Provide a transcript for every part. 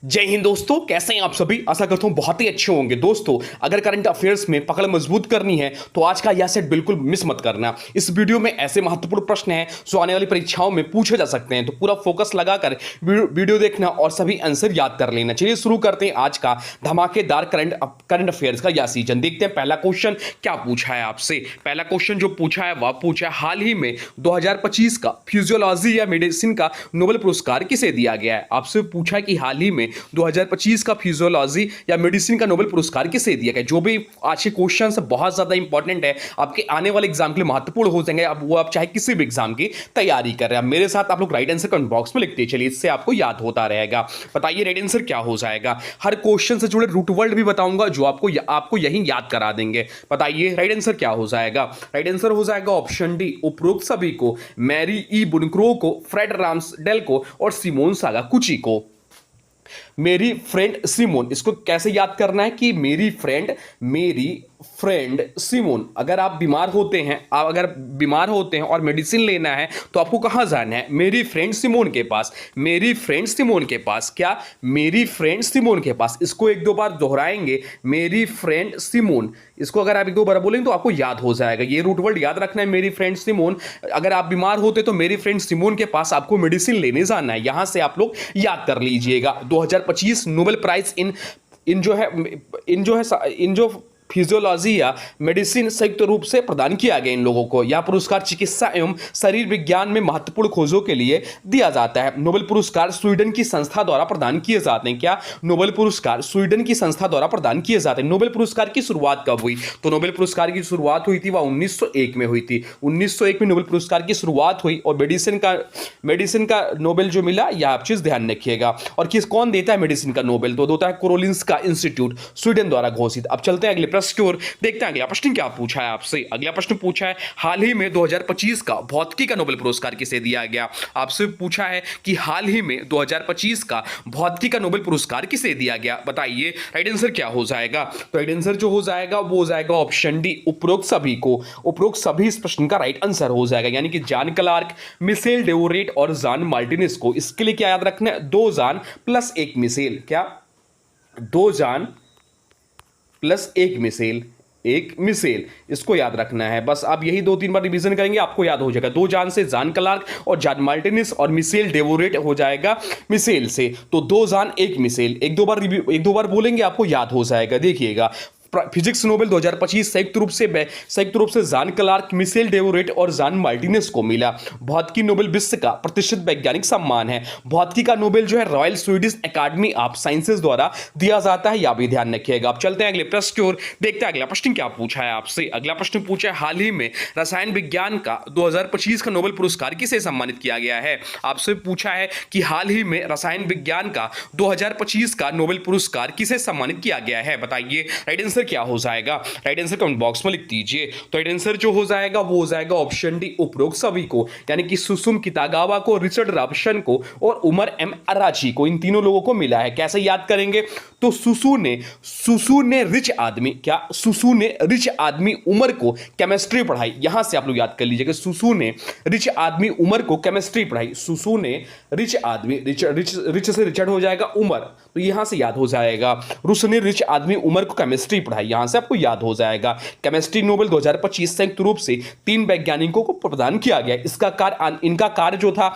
जय हिंद दोस्तों, कैसे हैं आप सभी। आशा करता हूं बहुत ही अच्छे होंगे। दोस्तों, अगर करंट अफेयर्स में पकड़ मजबूत करनी है तो आज का यह सेट बिल्कुल मिस मत करना। इस वीडियो में ऐसे महत्वपूर्ण प्रश्न हैं जो आने वाली परीक्षाओं में पूछे जा सकते हैं, तो पूरा फोकस लगाकर वीडियो देखना और सभी आंसर याद कर लेना। चलिए शुरू करते हैं आज का धमाकेदार करंट अफेयर्स का यह सीजन। देखते हैं पहला क्वेश्चन क्या पूछा है आपसे। पहला क्वेश्चन जो पूछा है वह पूछा है, हाल ही में 2025 का फिजियोलॉजी या मेडिसिन का नोबेल पुरस्कार किसे दिया गया है। आपसे पूछा है कि हाल ही में 2025 का फिजियोलॉजी या मेडिसिन का नोबेल पुरस्कार किसे दिया गया। जो भी आज के क्वेश्चन बहुत ज्यादा इंपॉर्टेंट है, आपके आने वाले एग्जाम के लिए महत्वपूर्ण हो जाएंगे। अब वो आप चाहे किसी भी एग्जाम की तैयारी कर रहे हैं, मेरे साथ आप लोग राइट आंसर कमेंट बॉक्स में लिखते चलिए, इससे आपको याद होता रहेगा। बताइए राइट आंसर क्या हो जाएगा। हर क्वेश्चन से जुड़े रूट वर्ड भी बताऊंगा जो आपको यही याद करा देंगे। बताइए राइट आंसर क्या हो जाएगा। राइट आंसर हो जाएगा ऑप्शन डी, उपरोक्त सभी को, मैरी ई बुनक्रो को, फ्रेड राम्सडेल को और सिमोन सागाकुची को। मेरी फ्रेंड सिमोन, इसको कैसे याद करना है कि मेरी फ्रेंड सिमोन। अगर आप बीमार होते हैं और मेडिसिन लेना है तो आपको कहां जाना है, मेरी फ्रेंड सिमोन के पास। मेरी फ्रेंड सिमोन के पास, क्या, मेरी फ्रेंड सिमोन के पास। इसको एक दो बार दोहराएंगे, मेरी फ्रेंड सिमोन। इसको अगर आप एक दो बार बोलेंगे तो आपको याद हो जाएगा। ये रूट वर्ड याद रखना है, मेरी फ्रेंड सिमोन। अगर आप बीमार होते तो मेरी फ्रेंड सिमोन के पास आपको मेडिसिन लेने जाना है। यहां से आप लोग याद कर लीजिएगा। 2025 नोबेल प्राइज इन जो फिजियोलॉजी या मेडिसिन संयुक्त रूप से प्रदान किया गया इन लोगों को। यह पुरस्कार चिकित्सा एवं शरीर विज्ञान में महत्वपूर्ण खोजों के लिए दिया जाता है। नोबेल पुरस्कार स्वीडन की संस्था द्वारा प्रदान किए जाते हैं। क्या, नोबेल पुरस्कार स्वीडन की संस्था द्वारा प्रदान किए जाते हैं। नोबेल पुरस्कार की शुरुआत कब हुई, तो नोबेल पुरस्कार की शुरुआत हुई थी वह 1901 में हुई थी। 1901 में नोबेल पुरस्कार की शुरुआत हुई और मेडिसिन का नोबेल जो मिला, यह आप चीज ध्यान रखिएगा। और कौन देता है मेडिसिन का नोबेल, तो देता है कारोलिंस्का इंस्टीट्यूट, स्वीडन द्वारा घोषित। अब चलते हैं अगले की ओर, देखते हैं अगला प्रश्न क्या पूछा है आपसे। अगला प्रश्न पूछा है, हाल ही में 2025 का भौतिकी का नोबेल पुरस्कार किसे दिया गया। आपसे पूछा है कि हाल ही में 2025 का भौतिकी का नोबेल पुरस्कार किसे दिया गया। बताइए राइट आंसर क्या हो जाएगा। तो राइट आंसर जो हो जाएगा वो हो जाएगा ऑप्शन डी, उपरोक्त सभी को। उपरोक्त सभी इस प्रश्न का राइट आंसर हो जाएगा, यानी कि जॉन क्लार्क, मिशेल डेवोरेट और जॉन मार्टिनेज को। इसके लिए क्या याद रखना है, 2 जॉन प्लस 1 मिशेल। क्या, 2 जॉन प्लस एक मिसेल, इसको याद रखना है। बस आप यही 2-3 बार रिवीजन करेंगे, आपको याद हो जाएगा। 2 जॉन से जॉन क्लार्क और जॉन मार्टिनेज, और मिशेल डेवोरेट हो जाएगा मिसेल से। तो 2 जॉन 1 मिसेल, एक दो बार बोलेंगे आपको याद हो जाएगा। देखिएगा, फिजिक्स नोबेल 2025 संयुक्त रूप से जॉन क्लार्क, मिशेल डेवोरेट और जॉन मार्टिनेज को मिला। भौतिकी नोबेल विश्व का प्रतिष्ठित वैज्ञानिक सम्मान है। भौतिकी का नोबेल जो है royal Swedish academy of sciences द्वारा दिया जाता है, यह भी ध्यान रखिएगा। अब चलते हैं अगले प्रश्न की ओर, देखते हैं अगला प्रश्न क्या पूछा है आपसे। अगला प्रश्न पूछा है, हाल ही में रसायन विज्ञान का 2025 का नोबेल पुरस्कार किसे सम्मानित किया गया है। आपसे पूछा है कि हाल ही में रसायन विज्ञान का 2025 का नोबेल पुरस्कार किसे सम्मानित किया गया है। बताइए राइट आंसर क्या हो जाएगा। राइट आंसर कमेंट बॉक्स में लिख दीजिए। तो राइट आंसर जो हो जाएगा वो हो जाएगा ऑप्शन डी, उपरोक्त सभी को, यानी कि सुसुम कितागावा को, रिचर्ड रॉबसन को और उमर एम अराची को। इन तीनों लोगों को मिला है। कैसे याद करेंगे, तो सुसु ने रिच आदमी उमर को केमिस्ट्री पढ़ाई। यहां से आप लोग याद कर लीजिएगा, सुसु ने रिच आदमी उमर को केमिस्ट्री पढ़ाई। सुसु ने रिच से रिचर्ड हो जाएगा उमर, तो यहां से याद हो जाएगा। रुस ने रिच आदमी उमर को केमिस्ट्री पढ़ाई, यहां से आपको याद हो जाएगा। केमिस्ट्री नोबेल 2025 संयुक्त रूप से 3 वैज्ञानिकों को प्रदान किया गया। इनका कार्य जो था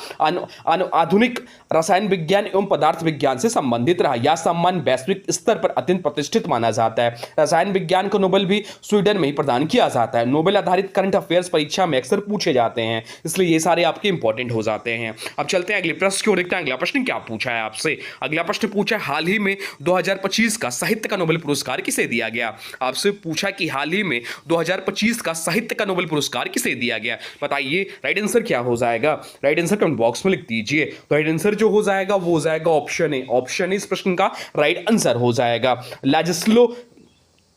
आधुनिक रसायन विज्ञान एवं पदार्थ विज्ञान से संबंधित रहा। यह सम्मान वैश्विक स्तर पर अत्यंत प्रतिष्ठित माना जाता है। रसायन विज्ञान का नोबेल भी स्वीडन में ही प्रदान किया जाता है। नोबेल आधारित करंट अफेयर्स परीक्षा में अक्सर पूछे जाते हैं, इसलिए ये सारे आपके इंपॉर्टेंट हो जाते हैं। अब चलते हैं अगले प्रश्न की ओर, देखते हैं अगला प्रश्न क्या पूछा है आपसे। अगला प्रश्न पूछा है, हाल ही में 2025 का साहित्य का नोबेल पुरस्कार किसे दिया गया। आपसे पूछा कि हाल ही में 2025 का साहित्य का नोबेल पुरस्कार किसे दिया गया। बताइए राइट आंसर क्या हो जाएगा। राइट आंसर कमेंट बॉक्स में लिख दीजिए। तो राइट आंसर जो हो जाएगा वो हो जाएगा ऑप्शन ए। ऑप्शन ए इस प्रश्न का राइट आंसर हो जाएगा। लाजिस्लो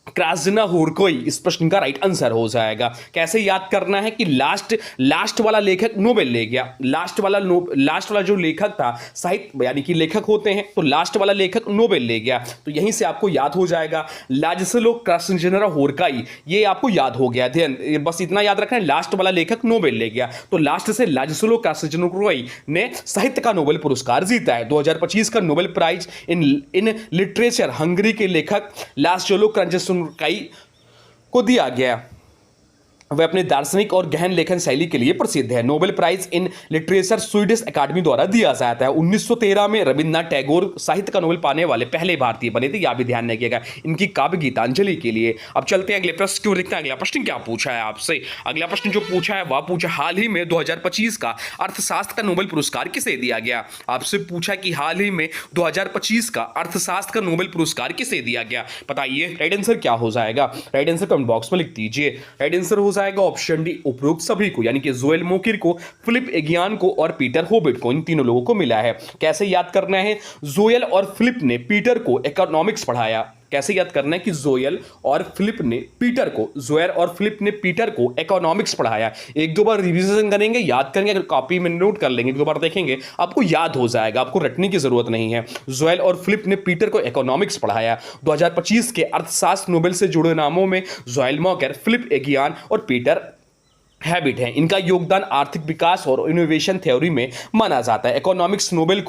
क्रास्नहोर्कोई इस प्रश्न का राइट आंसर हो जाएगा। कैसे याद करना है कि लास्ट वाला लेखक नोबेल ले गया, लास्ट वाला जो लेखक था, साहित्य यानी कि लेखक होते हैं, तो लास्ट वाला लेखक नोबेल ले गया, तो यहीं से आपको याद हो जाएगा लाजस्लो क्रास्नहोर्कोई, ये आपको याद हो गया। ध्यान, बस इतना याद रखना है, लास्ट वाला लेखक नोबेल ले गया, तो लास्ट से लाजस्लो क्रास्नहोर्कोई ने साहित्य का नोबेल पुरस्कार जीता है। 2025 का Nobel prize in literature Hungary के लेखक लाजस्लो क्रास्नहोर्कोई को दिया गया। वह अपने दार्शनिक और गहन लेखन शैली के लिए प्रसिद्ध है। Nobel prize in literature Swedish अकादमी द्वारा दिया जाता है। 1913 में रविन्द्रनाथ टैगोर साहित्य का नोबेल पाने वाले पहले भारतीय बने थे, यह भी ध्यान रखिएगा, इनकी काव्य गीतांजलि के लिए। अब चलते हैं अगले प्रश्न क्यों देखते हैं। अगला प्रश्न क्या पूछा है आपसे, अगला प्रश्न जो पूछा है वह पूछा हाल ही में 2025 का अर्थशास्त्र का नोबेल पुरस्कार किसे दिया गया। आपसे पूछा कि हाल ही में 2025 का अर्थशास्त्र का नोबेल पुरस्कार किसे दिया गया, बताइए राइट आंसर क्या हो जाएगा। राइट आंसर कमेंट बॉक्स में लिख दीजिए। राइट आंसर हो जाएगा ऑप्शन डी, उपरोक्त सभी को, यानी कि जोएल मोकिर को, फिलिप एगियान को और पीटर होबिट को, इन तीनों लोगों को मिला है। कैसे याद करना है, जोएल और फिलिप ने पीटर को इकोनॉमिक्स पढ़ाया। कैसे याद करना है कि जोएल और फिलिप ने पीटर को इकोनॉमिक्स पढ़ाया। एक दो बार रिवीजन करेंगे, याद करेंगे, अगर कॉपी में नोट कर लेंगे, एक दो बार देखेंगे, आपको याद हो जाएगा, आपको रटने की जरूरत नहीं है। जोएल और फिलिप ने पीटर को इकोनॉमिक्स पढ़ाया। 2025 के अर्थशास्त्र नोबेल से जुड़े नामों में जोएल मोकर, फिलिप एगियान और पीटर हैबिट है। इनका योगदान आर्थिक विकास और इनोवेशन थ्योरी में माना जाता है। इकोनॉमिक्स नोबेल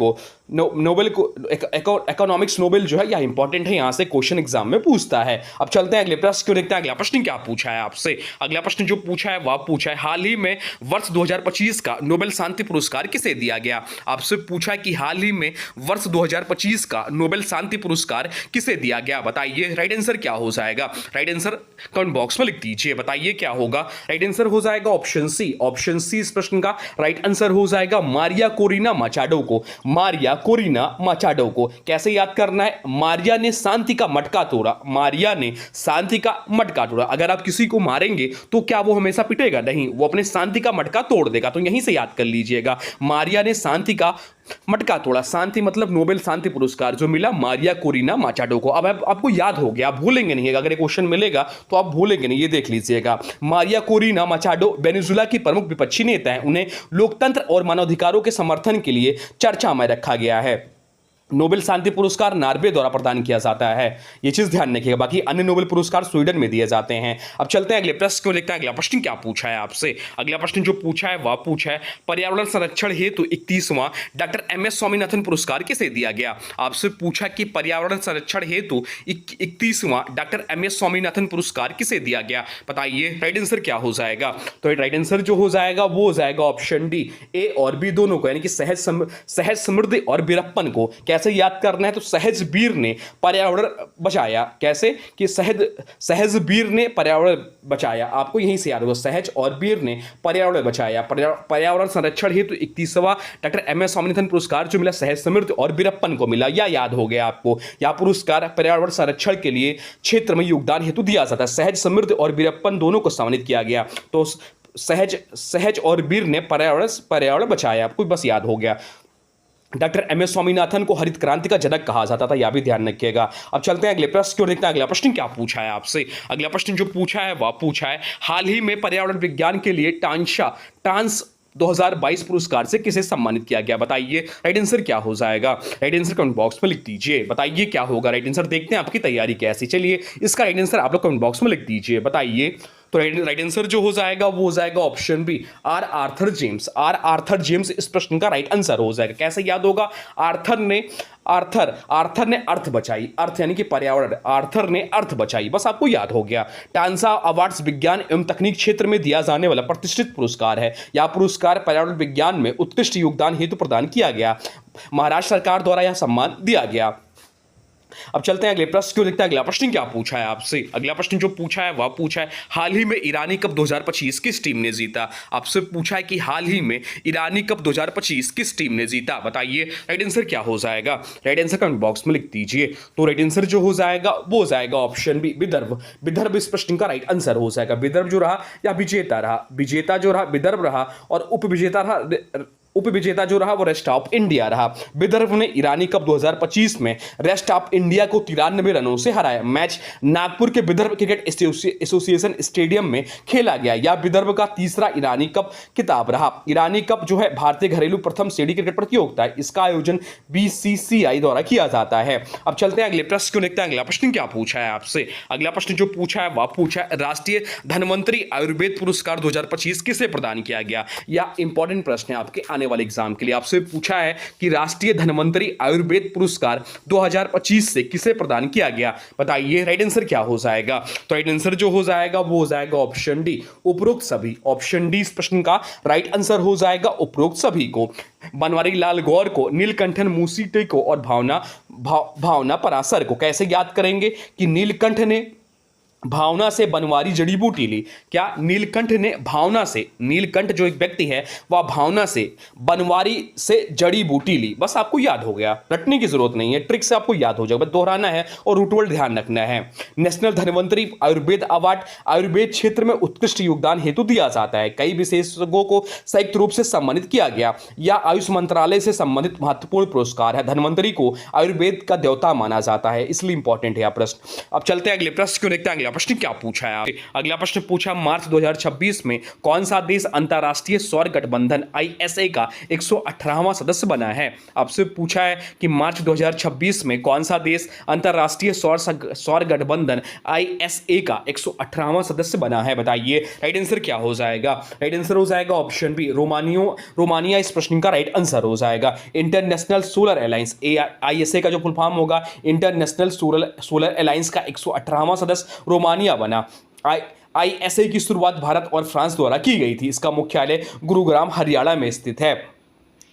जो है यह इंपॉर्टेंट है, यहां से क्वेश्चन एग्जाम में पूछता है। अब चलते हैं अगले प्रश्न क्यों देखते हैं। अगला प्रश्न क्या पूछा है आपसे, अगला प्रश्न जो पूछा है वह पूछा है हाल ही में वर्ष 2025 का नोबेल शांति पुरस्कार किसे दिया गया। आपसे पूछा कि हाल ही में वर्ष 2025 का नोबेल शांति पुरस्कार किसे दिया गया, बताइए राइट आंसर क्या हो जाएगा। राइट आंसर कमेंट बॉक्स में लिख दीजिए, बताइए क्या होगा। राइट आंसर हो जाएगा ऑप्शन सी। ऑप्शन सी इस प्रश्न का राइट आंसर हो जाएगा मारिया कोरिना माचाडो को। मारिया कोरिना माचाडो को कैसे याद करना है, मारिया ने शांति का मटका तोड़ा। मारिया ने शांति का मटका तोड़ा। अगर आप किसी को मारेंगे तो क्या वो हमेशा पिटेगा, नहीं, वो अपने शांति का मटका तोड़ देगा, तो यहीं से याद कर लीजिएगा, मारिया ने शांति का मटका तोड़ा। शांति मतलब नोबेल शांति पुरस्कार जो मिला मारिया कोरिना माचाडो को। अब आपको याद हो गया, आप भूलेंगे नहीं, अगर ये क्वेश्चन मिलेगा तो आप भूलेंगे नहीं, ये देख लीजिएगा। मारिया कोरिना माचाडो वेनेजुएला की प्रमुख विपक्षी नेता हैं। उन्हें लोकतंत्र और मानवाधिकारों के समर्थन के लिए चर्चा में रखा गया है। नोबेल शांति पुरस्कार नॉर्वे द्वारा प्रदान किया जाता है, ये चीज ध्यान रखिएगा। बाकी अन्य नोबेल पुरस्कार स्वीडन में दिए जाते हैं। अब चलते हैं अगले प्रश्न को देखते हैं। अगला प्रश्न क्या पूछा है आपसे, अगला प्रश्न जो पूछा है वह पूछा है पर्यावरण संरक्षण हेतु 31वां डॉक्टर एम.एस. स्वामीनाथन पुरस्कार किसे दिया गया। आपसे पूछा कि पर्यावरण संरक्षण हेतु 31वां डॉक्टर एम.एस. स्वामीनाथन पुरस्कार किसे दिया गया, बताइए राइट आंसर क्या हो जाएगा। तो राइट आंसर जो हो जाएगा वो हो जाएगा ऑप्शन डी, ए और बी दोनों को, यानी कि सहज समृद्धि और वीरप्पन को। कैसे याद करना है, तो सहज वीर ने पर्यावरण बचाया। कैसे कि सहज वीर ने पर्यावरण बचाया, आपको यहीं से याद होगा, सहज और वीर ने पर्यावरण बचाया। पर्यावरण संरक्षण हेतु 31वां डॉक्टर एम.एस. स्वामीनाथन पुरस्कार जो मिला सहज समृद्धि और वीरप्पन को मिला, यह याद हो गया आपको। यह पुरस्कार पर्यावरण संरक्षण के लिए क्षेत्र में योगदान हेतु दिया जाता है। सहज समृद्धि और वीरप्पन दोनों को सम्मानित किया गया। तो सहज और वीर ने पर्यावरण बचाया, आपको बस याद हो गया। Doctor MS. स्वामीनाथन को हरित क्रांति का जनक कहा जाता था, यह भी ध्यान रखिएगा। अब चलते हैं अगले प्रश्न की ओर देखते हैं। अगला प्रश्न क्या पूछा है आपसे, अगला प्रश्न जो पूछा है वह पूछा है हाल ही में पर्यावरण विज्ञान के लिए टांस 2022 पुरस्कार से किसे सम्मानित किया गया, बताइए राइट आंसर क्या हो जाएगा। राइट आंसर कमेंट बॉक्स में लिख दीजिए, बताइए क्या होगा। राइट आंसर देखते हैं आपकी तैयारी कैसी, चलिए इसका राइट आंसर आप लोग कमेंट बॉक्स में लिख दीजिए, बताइए। तो राइट आंसर जो हो जाएगा वो हो जाएगा ऑप्शन बी, आर्थर जेम्स इस प्रश्न का राइट आंसर हो जाएगा। कैसे याद होगा, आर्थर ने अर्थ बचाई, अर्थ यानी कि पर्यावरण, आर्थर ने अर्थ बचाई, बस आपको याद हो गया। टांसा अवार्ड्स विज्ञान एवं तकनीक क्षेत्र में दिया जाने वाला प्रतिष्ठित पुरस्कार है। यह पुरस्कार पर्यावरण विज्ञान में उत्कृष्ट योगदान हेतु प्रदान किया गया। महाराष्ट्र सरकार द्वारा यह सम्मान दिया गया। अब चलते हैं अगले प्रश्न क्यों देखते हैं। अगला प्रश्न क्या पूछा है आपसे, अगला प्रश्न जो पूछा है वह पूछा है हाल ही में ईरानी कप 2025 किस टीम ने जीता। आपसे पूछा है कि हाल ही में ईरानी कप 2025 किस टीम ने जीता, बताइए राइट आंसर क्या हो जाएगा। राइट आंसर कमेंट बॉक्स में लिख दीजिए। तो राइट आंसर जो हो जाएगा वो हो जाएगा ऑप्शन बी, विदर्भ इस प्रश्न का राइट आंसर हो जाएगा। विदर्भ जो रहा या विजेता रहा, विजेता जो रहा विदर्भ रहा और उपविजेता रहा उपविजेता जो रहा वो रेस्ट ऑफ इंडिया रहा। विदर्भ ने ईरानी कप 2025 में रेस्ट ऑफ इंडिया को 93 रनों से हराया। मैच नागपुर के विदर्भ क्रिकेट एसोसिएशन स्टेडियम में खेला गया। यह विदर्भ का तीसरा ईरानी कप खिताब रहा। ईरानी कप जो है भारतीय घरेलू प्रथम श्रेणी क्रिकेट प्रतियोगिता है। इसका आयोजन बीसीसीआई द्वारा किया जाता है। अब चलते हैं अगले प्रश्न को देखते हैं। अगला प्रश्न क्या पूछा है आपसे। अगला प्रश्न जो पूछा है वह पूछा है राष्ट्रीय धन्वंतरी आयुर्वेद पुरस्कार 2025 किसे प्रदान किया गया। यह इंपॉर्टेंट प्रश्न है आपके आने वाले एग्जाम के लिए। आपसे पूछा है कि राष्ट्रीय धन्वंतरी आयुर्वेद पुरस्कार 2025 से किसे प्रदान किया गया, बताइए राइट आंसर क्या हो जाएगा। तो राइट आंसर जो हो जाएगा वो हो जाएगा ऑप्शन डी, उपरोक्त सभी। ऑप्शन डी इस प्रश्न का राइट आंसर हो जाएगा, उपरोक्त सभी को। बनवारी लाल गौर को, नीलकंठन मूसीटे को और भावना पराशर को। कैसे याद करेंगे कि नीलकंठ ने भावना से बनवारी जड़ी बूटी ली। क्या नीलकंठ ने भावना से, नीलकंठ जो एक व्यक्ति है वह भावना से बनवारी से जड़ी बूटी ली। बस आपको याद हो गया, रटने की जरूरत नहीं है, ट्रिक से आपको याद हो जाएगा, बस दोहराना है और रूट वर्ड ध्यान रखना है। नेशनल धन्वंतरी आयुर्वेद अवार्ड आयुर्वेद क्षेत्र में उत्कृष्ट योगदान हेतु दिया जाता है। कई विशेषज्ञों को संयुक्त रूप से सम्मानित किया गया। यह आयुष मंत्रालय से संबंधित महत्वपूर्ण पुरस्कार है। धन्वंतरी को आयुर्वेद का देवता माना जाता है, इसलिए इंपॉर्टेंट है यह प्रश्न। अब चलते हैं अगले प्रश्न को देखते हैं। अगला प्रश्न क्या पूछा है। अगला प्रश्न पूछा मार्च 2026 में कौन सा देश अंतरराष्ट्रीय सौर गठबंधन आईएसए का 118वां सदस्य बना है। आपसे पूछा है कि मार्च 2026 में कौन सा देश अंतरराष्ट्रीय सौर गठबंधन आईएसए का 118वां सदस्य बना है, बताइए राइट आंसर क्या हो जाएगा। राइट आंसर हो जाएगा ऑप्शन बी, रोमानिया इस प्रश्न का राइट आंसर हो जाएगा। इंटरनेशनल सोलर अलायंस आईएसए का जो फुल फॉर्म होगा इंटरनेशनल सोलर अलायंस का 118वां सदस्य रोमानिया बना। आईएसए की शुरुआत भारत और फ्रांस द्वारा की गई थी। इसका मुख्यालय गुरुग्राम हरियाणा में स्थित है।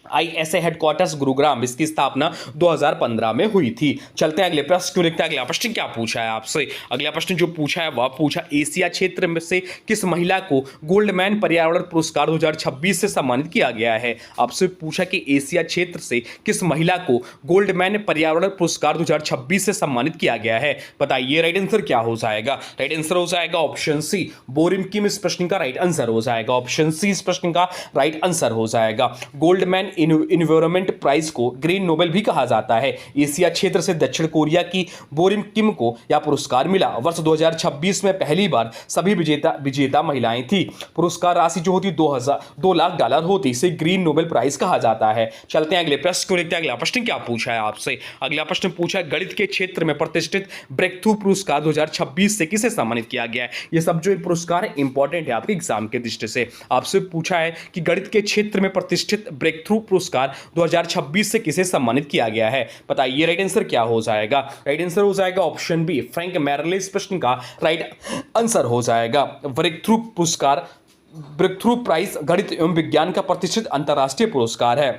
आईएसए हेडक्वार्टर्स गुरुग्राम, इसकी स्थापना 2015 में हुई थी। चलते हैं अगले प्रश्न को देखते हैं। अगला प्रश्न क्या पूछा है आपसे। अगला प्रश्न जो पूछा है वह पूछा एशिया क्षेत्र में से किस महिला को गोल्डमैन पर्यावरण पुरस्कार 2026 से सम्मानित किया गया है। आपसे पूछा कि एशिया क्षेत्र से किस महिला को गोल्डमैन पर्यावरण पुरस्कार 2026 से सम्मानित किया गया है, बताइए राइट आंसर क्या हो जाएगा। राइट आंसर हो जाएगा ऑप्शन सी, बोरिम किम इस प्रश्न का राइट आंसर हो जाएगा। ऑप्शन सी इस प्रश्न का राइट आंसर हो जाएगा। गोल्डमैन इन्वायरमेंट प्राइज को ग्रीन नोबेल भी कहा जाता है। एशिया क्षेत्र से दक्षिण कोरिया की बोरिम किम को यह पुरस्कार मिला। वर्ष 2026 में पहली बार सभी विजेता महिलाएं थी। पुरस्कार राशि जो होती 2 लाख डॉलर होती, इसे ग्रीन नोबेल प्राइज कहा जाता है। चलते हैं अगले प्रश्न को देखते हैं। अगला प्रश्न क्या पूछा है आपसे। अगला प्रश्न पूछा है गणित के क्षेत्र में प्रतिष्ठित ब्रेक थ्रू पुरस्कार 2026 से किसे सम्मानित किया गया है। यह सब जो पुरस्कार है इंपॉर्टेंट है आपके एग्जाम के दृष्टि से। आपसे पूछा है कि गणित के क्षेत्र में प्रतिष्ठित ब्रेक थ्रू पुरस्कार 2026 से किसे सम्मानित किया गया है, बताइए राइट आंसर क्या हो जाएगा। राइट आंसर हो जाएगा ऑप्शन बी, फ्रैंक मेरले इस प्रश्न का राइट आंसर हो जाएगा। ब्रेक थ्रू पुरस्कार, ब्रेक थ्रू प्राइज गणित एवं विज्ञान का प्रतिष्ठित अंतर्राष्ट्रीय पुरस्कार है।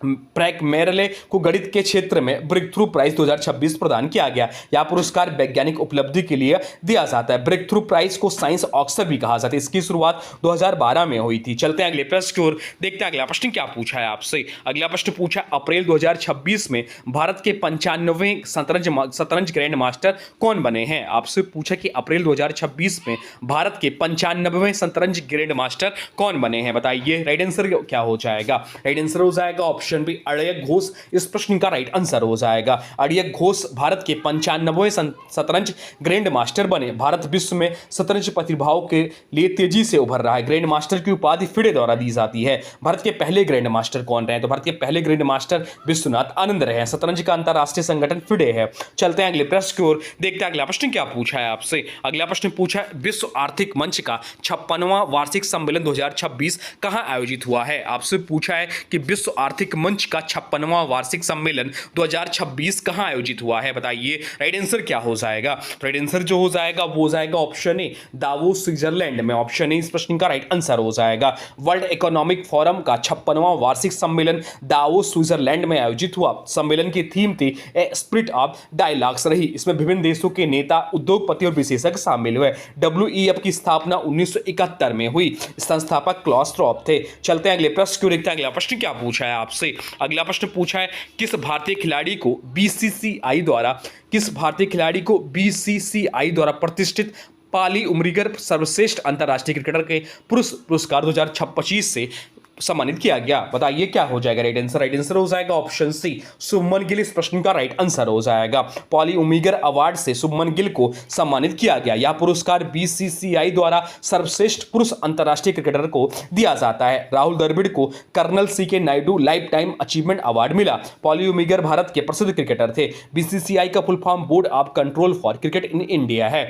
फ्रैंक मेरले को गणित के क्षेत्र में ब्रेक थ्रू प्राइज 2026 प्रदान किया गया। यह पुरस्कार वैज्ञानिक उपलब्धि के लिए दिया जाता है। ब्रेक थ्रू प्राइज को साइंस ऑस्कर भी कहा जाता है। इसकी शुरुआत 2012 में हुई थी। चलते हैं अगले प्रश्न की ओर, देखते हैं अगला प्रश्न क्या पूछा है आपसे। अगला प्रश्न पूछा अप्रैल 2026 में भारत के 95वें शतरंज ग्रैंड मास्टर कौन बने हैं। आपसे पूछा कि अप्रैल 2026 में भारत के 95वें शतरंज ग्रैंड मास्टर कौन बने हैं, बताइए राइट आंसर क्या हो जाएगा। राइट आंसर हो जाएगा ऑप्शन बी, अड़यक घोष इस प्रश्न का राइट आंसर हो जाएगा। अड़यक घोष भारत के 95वें शतरंज ग्रैंड मास्टर बने। भारत विश्व में शतरंज प्रतिभाओं के लिए तेजी से उभर रहा है। ग्रैंड मास्टर की उपाधि फिडे द्वारा दी जाती है। भारत के पहले ग्रैंड मास्टर कौन रहे, तो भारत के पहले ग्रैंड मास्टर विश्वनाथ आनंद रहे। शतरंज का अंतरराष्ट्रीय संगठन फिडे है। चलते हैं अगले प्रश्न की ओर, देखते हैं अगला प्रश्न क्या पूछा है आपसे। अगला प्रश्न पूछा है विश्व आर्थिक मंच का 56वां वार्षिक सम्मेलन 2026 कहां आयोजित हुआ है। आपसे पूछा है कि विश्व आर्थिक मंच का 56वां वार्षिक सम्मेलन 2026 कहां आयोजित हुआ है, बताइए राइट आंसर क्या हो जाएगा। राइट आंसर जो हो जाएगा वो हो जाएगा ऑप्शन ए, दावोस स्विट्जरलैंड में। ऑप्शन ए इस प्रश्न का राइट आंसर हो जाएगा। वर्ल्ड इकोनॉमिक फोरम का 56वां वार्षिक सम्मेलन दावोस स्विट्जरलैंड में आयोजित हुआ। सम्मेलन की थीम थी ए स्पिरिट ऑफ डायलॉग्स रही। इसमें विभिन्न देशों के नेता, उद्योगपति और विशेषज्ञ शामिल हुए। WEF की स्थापना 1971 में हुई। संस्थापक क्लॉस श्वाब थे। चलते हैं अगले प्रश्न को, देखते हैं अगला प्रश्न क्या पूछा है आपसे। अगला प्रश्न पूछा है किस भारतीय खिलाड़ी को बीसीसीआई द्वारा प्रतिष्ठित पाली उमरीगर सर्वश्रेष्ठ अंतरराष्ट्रीय क्रिकेटर के पुरुष पुरस्कार 2025 से सम्मानित किया गया? बताइए क्या हो जाएगा राइट आंसर? राइट आंसर हो जाएगा ऑप्शन सी, शुभमन गिल इस प्रश्न का राइट आंसर हो जाएगा। पॉली उमिगर अवार्ड से शुभमन गिल को सम्मानित किया गया। यह पुरस्कार बीसीसीआई द्वारा सर्वश्रेष्ठ पुरुष अंतर्राष्ट्रीय क्रिकेटर को दिया जाता है। राहुल द्रविड़ को Colonel C K Nayudu lifetime achievement award मिला। पॉली उमिगर भारत के प्रसिद्ध क्रिकेटर थे। बीसीसीआई का full form board of control for cricket in India है।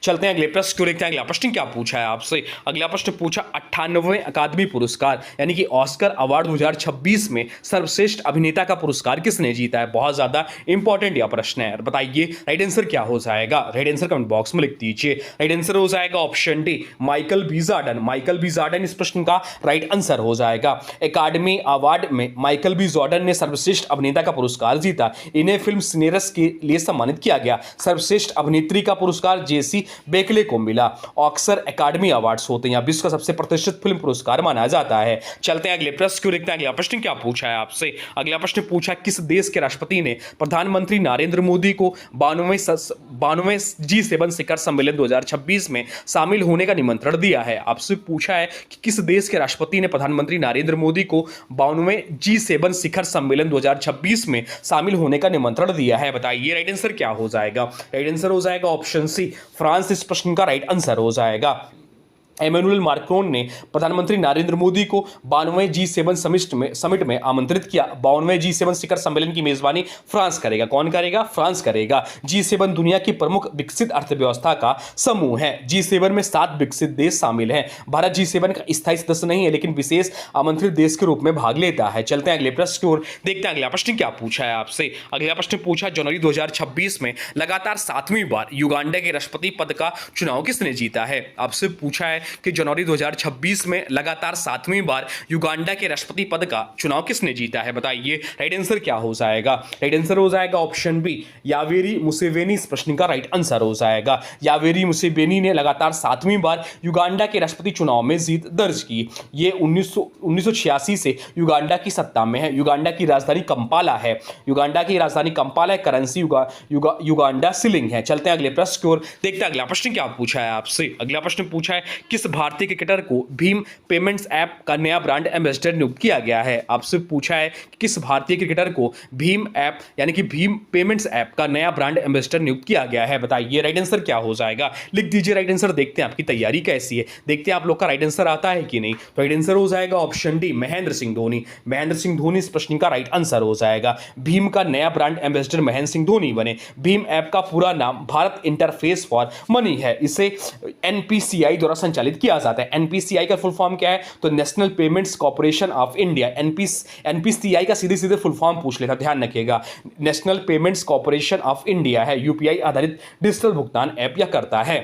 चलते हैं अगले प्रश्न को देखते हैं। अगला प्रश्न क्या पूछा है आपसे? अगला प्रश्न पूछा 98वें अकादमी पुरस्कार यानी कि ऑस्कर अवार्ड 2026 में सर्वश्रेष्ठ अभिनेता का पुरस्कार किसने जीता है? बहुत ज्यादा इंपॉर्टेंट यह प्रश्न है। बताइए राइट आंसर क्या हो जाएगा? राइट आंसर कमेंट बॉक्स में लिख दीजिए। राइट आंसर हो जाएगा option D, Michael B Jordan. Michael B Jordan इस प्रश्न का राइट आंसर हो जाएगा। अकादमी अवार्ड में माइकल बी जॉर्डन ने सर्वश्रेष्ठ अभिनेता का पुरस्कार जीता। इन्हें फिल्म सिनेरस के लिए सम्मानित किया गया। सर्वश्रेष्ठ अभिनेत्री का पुरस्कार जेसी बेकले को मिला। ऑस्कर अकादमी अवार्ड्स होते हैं विश्व का सबसे प्रतिष्ठित फिल्म पुरस्कार माना जाता है। चलते हैं अगले प्रश्न को देखते हैं। अगला प्रश्न क्या पूछा है आपसे? अगला प्रश्न पूछा किस देश के राष्ट्रपति ने प्रधानमंत्री नरेंद्र मोदी को 92वें G7 शिखर सम्मेलन 2026 में शामिल होने का निमंत्रण दिया है? आपसे पूछा है कि किस देश के राष्ट्रपति ने प्रधानमंत्री नरेंद्र मोदी को 92वें G7 शिखर सम्मेलन 2026 में शामिल होने का निमंत्रण दिया है? बताइए राइट आंसर क्या हो जाएगा? राइट आंसर हो जाएगा ऑप्शन सी, फ्रांस इस प्रश्न का राइट आंसर हो जाएगा। एमेनुअल मैक्रोन ने प्रधानमंत्री नरेंद्र मोदी को 92वें G7 समिट में आमंत्रित किया। 92वें G7 शिखर सम्मेलन की मेजबानी फ्रांस करेगा। कौन करेगा? फ्रांस करेगा। G7 दुनिया की प्रमुख विकसित अर्थव्यवस्था का समूह है। G7 में 7 विकसित देश शामिल हैं। भारत G7 का स्थायी सदस्य नहीं है लेकिन विशेष आमंत्रित देश के रूप में भाग लेता है। चलते हैं अगले प्रश्न की ओर, देखते हैं अगला प्रश्न क्या पूछा है आपसे। अगला प्रश्न पूछा जनवरी 2026 में लगातार 7वीं बार युगांडा के राष्ट्रपति पद का चुनाव किसने जीता है? आपसे पूछा है कि जनवरी 2026 में लगातार 7वीं बार युगांडा के राष्ट्रपति पद का चुनाव किसने जीता है? बताइए राइट आंसर क्या हो जाएगा? राइट आंसर हो जाएगा ऑप्शन बी, यावेरी मुसेवेनी इस प्रश्न का राइट आंसर हो जाएगा। यावेरी मुसेवेनी ने लगातार 7वीं बार युगांडा के राष्ट्रपति चुनाव में जीत दर्ज की। ये 1986 से युगांडा की सत्ता में है। युगांडा की राजधानी कंपाला है। युगांडा की राजधानी कंपाला है। करेंसी युगांडा शिलिंग है। चलते हैं अगले प्रश्न की ओर, देखते हैं अगला प्रश्न क्या पूछा है आपसे। अगला प्रश्न पूछा है किस भारतीय क्रिकेटर को भीम पेमेंट्स ऐप का नया ब्रांड एम्बेसडर नियुक्त किया गया है? आपसे पूछा है कि किस भारतीय क्रिकेटर को भीम ऐप यानी कि भीम पेमेंट्स ऐप का नया ब्रांड एम्बेसडर नियुक्त किया गया है? बताइए राइट आंसर क्या हो जाएगा? लिख दीजिए राइट आंसर। देखते हैं आपकी तैयारी कैसी है, देखते हैं आप लोग का राइट आंसर आता है कि नहीं। तो राइट आंसर हो जाएगा ऑप्शन डी, महेंद्र सिंह धोनी। महेंद्र सिंह धोनी इस प्रश्न का राइट आंसर हो जाएगा। भीम का नया ब्रांड एम्बेसडर महेंद्र सिंह धोनी बने। भीम ऐप का पूरा नाम भारत इंटरफेस फॉर मनी है। इसे एनपीसीआई द्वारा संचालित किया जाता है। एनपीसीआई का फुल फॉर्म क्या है? तो national payments corporation of India. NPCI का सीधे सीधे फुल फॉर्म पूछ लेता, ध्यान रखिएगा। National payments corporation of India है। यूपीआई आधारित डिजिटल भुगतान ऐप यह करता है।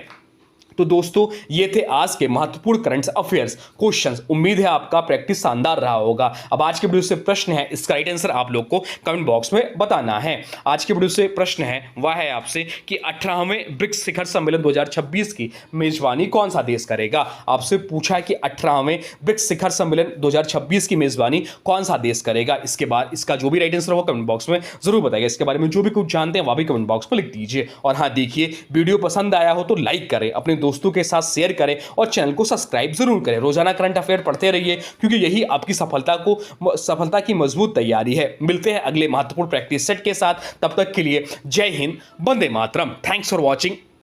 तो दोस्तों ये थे आज के महत्वपूर्ण करंट अफेयर्स क्वेश्चंस। उम्मीद है आपका प्रैक्टिस शानदार रहा होगा। अब आज के वीडियो से प्रश्न है, इसका राइट आंसर आप लोग को कमेंट बॉक्स में बताना है। आज के वीडियो से प्रश्न है वह है आपसे कि 18वें ब्रिक्स शिखर सम्मेलन 2026 की मेजबानी कौन सा देश करेगा? आपसे पूछा है कि 18वें ब्रिक्स शिखर सम्मेलन 2026 की मेजबानी कौन सा देश करेगा? इसके बाद इसका जो भी राइट आंसर होगा कमेंट बॉक्स में जरूर बताइएगा। इसके बारे में जो भी कुछ जानते हैं वह भी कमेंट बॉक्स में लिख दीजिए। और हाँ देखिए, वीडियो पसंद आया हो तो लाइक करें, अपने दोस्तों के साथ शेयर करें और चैनल को सब्सक्राइब जरूर करें। रोजाना करंट अफेयर पढ़ते रहिए क्योंकि यही आपकी सफलता की मजबूत तैयारी है। मिलते हैं अगले महत्वपूर्ण प्रैक्टिस सेट के साथ, तब तक के लिए जय हिंद, वंदे मातरम। Thanks for watching.